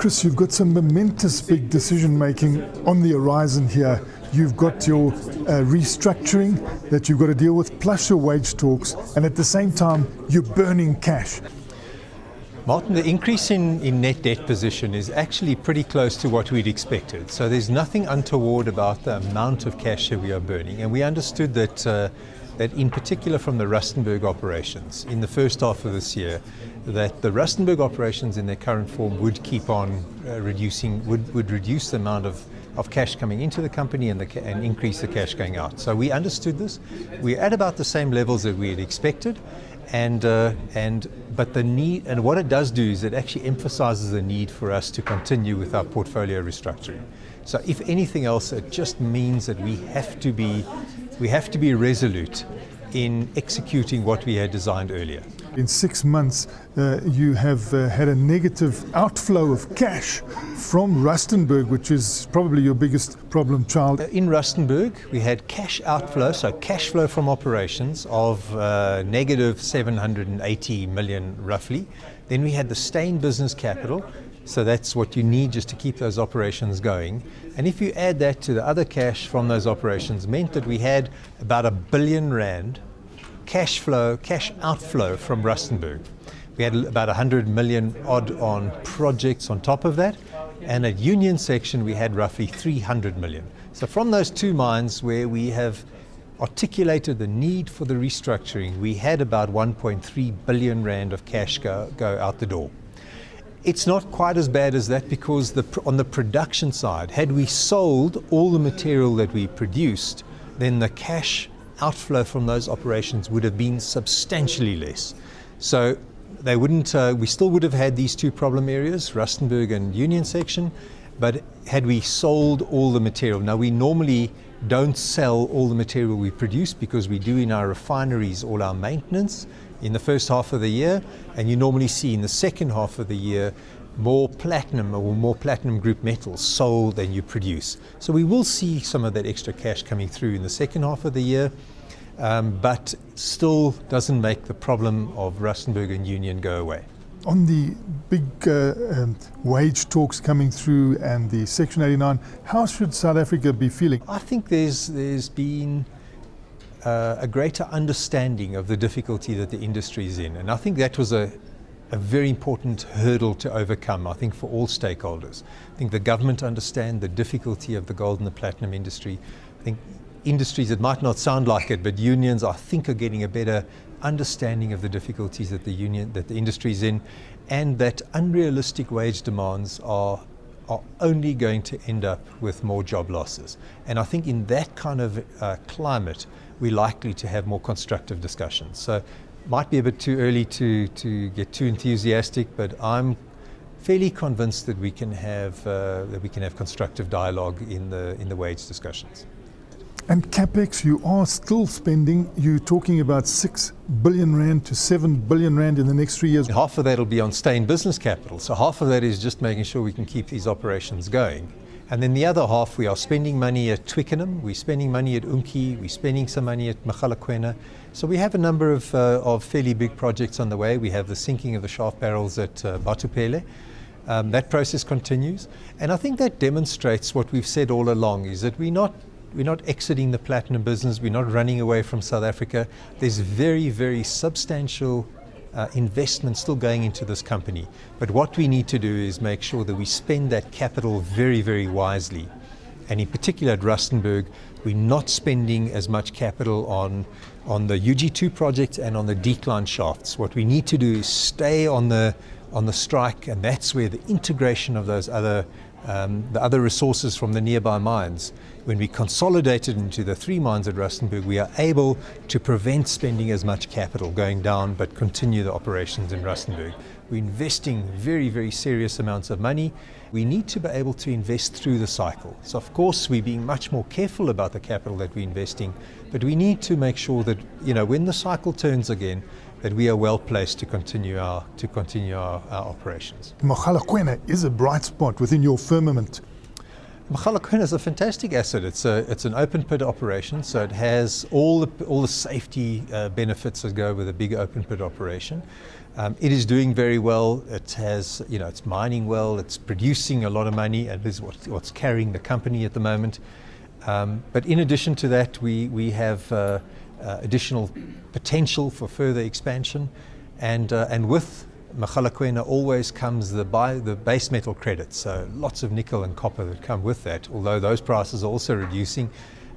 Chris, you've got some momentous big decision making on the horizon here. You've got your restructuring that you've got to deal with, plus your wage talks, and at the same time you're burning cash. Martin, the increase in net debt position is actually pretty close to what we'd expected. So there's nothing untoward about the amount of cash that we are burning. And we understood that in particular from the Rustenburg operations in the first half of this year, that the Rustenburg operations in their current form would keep on would reduce the amount of cash coming into the company and increase the cash going out. So we understood this. We're at about the same levels that we had expected. But the need, and what it does do is it actually emphasizes the need for us to continue with our portfolio restructuring. So if anything else, it just means that we have to be resolute in executing what we had designed earlier. In 6 months, you have had a negative outflow of cash from Rustenburg, which is probably your biggest problem child. In Rustenburg, we had cash outflow, so cash flow from operations of negative 780 million roughly. Then we had the staying business capital, so that's what you need just to keep those operations going. And if you add that to the other cash from those operations, meant that we had about R1 billion cash outflow from Rustenburg. We had about 100 million odd on projects on top of that, and at Union Section we had roughly 300 million. So from those two mines where we have articulated the need for the restructuring, we had about 1.3 billion rand of cash go out the door. It's not quite as bad as that because on the production side, had we sold all the material that we produced, then the cash outflow from those operations would have been substantially less. So they wouldn't. We still would have had these two problem areas, Rustenburg and Union Section, but had we sold all the material. Now we normally don't sell all the material we produce because we do in our refineries all our maintenance in the first half of the year, and you normally see in the second half of the year more platinum or more platinum group metals sold than you produce. So we will see some of that extra cash coming through in the second half of the year, but still doesn't make the problem of Rustenburg and Union go away. On the big wage talks coming through and the Section 89, how should South Africa be feeling? I think there's been a greater understanding of the difficulty that the industry is in, and I think that was a very important hurdle to overcome, I think, for all stakeholders. I think the government understand the difficulty of the gold and the platinum industry. I think industries, it might not sound like it, but unions, I think, are getting a better understanding of the difficulties that the industry is in, and that unrealistic wage demands are only going to end up with more job losses. And I think in that kind of climate, we're likely to have more constructive discussions. So might be a bit too early to get too enthusiastic, but I'm fairly convinced that we can have constructive dialogue in the wage discussions. And CapEx, you are still spending. You're talking about 6 billion rand to 7 billion rand in the next 3 years. Half of that will be on staying business capital. So half of that is just making sure we can keep these operations going. And then the other half, we are spending money at Twickenham, we're spending money at Unki, we're spending some money at Mogalakwena. So we have a number of fairly big projects on the way. We have the sinking of the shaft barrels at Batupele. That process continues. And I think that demonstrates what we've said all along, is that we're not exiting the platinum business, we're not running away from South Africa. There's very, very substantial investment still going into this company. But what we need to do is make sure that we spend that capital very, very wisely. And in particular at Rustenburg, we're not spending as much capital on the UG2 project and on the decline shafts. What we need to do is stay on the strike, and that's where the integration of those the other resources from the nearby mines, when we consolidate it into the 3 mines at Rustenburg, we are able to prevent spending as much capital going down, but continue the operations in Rustenburg. We're investing very, very serious amounts of money. We need to be able to invest through the cycle. So of course we're being much more careful about the capital that we're investing, but we need to make sure that, when the cycle turns again, that we are well placed to continue our operations. Mogalakwena is a bright spot within your firmament. Mogalakwena is a fantastic asset. It's an open pit operation, so it has all the safety benefits that go with a big open pit operation. It is doing very well. It has, it's mining well. It's producing a lot of money, and is what's carrying the company at the moment. But in addition to that, we have additional potential for further expansion, and with Mogalakwena always comes the base metal credits, so lots of nickel and copper that come with that. Although those prices are also reducing,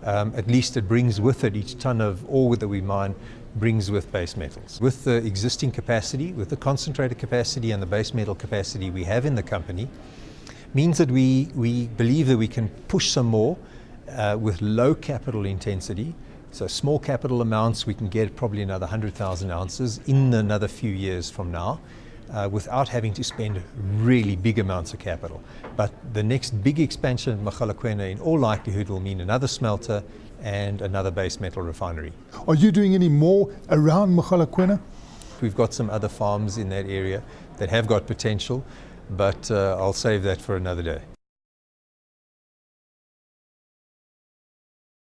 at least it brings with it, each ton of ore that we mine brings with base metals. With the existing capacity, with the concentrator capacity and the base metal capacity we have in the company, means that we believe that we can push some more with low capital intensity. So small capital amounts, we can get probably another 100,000 ounces in another few years from now, without having to spend really big amounts of capital. But the next big expansion of Mogalakwena in all likelihood will mean another smelter and another base metal refinery. Are you doing any more around Mogalakwena? We've got some other farms in that area that have got potential, but I'll save that for another day.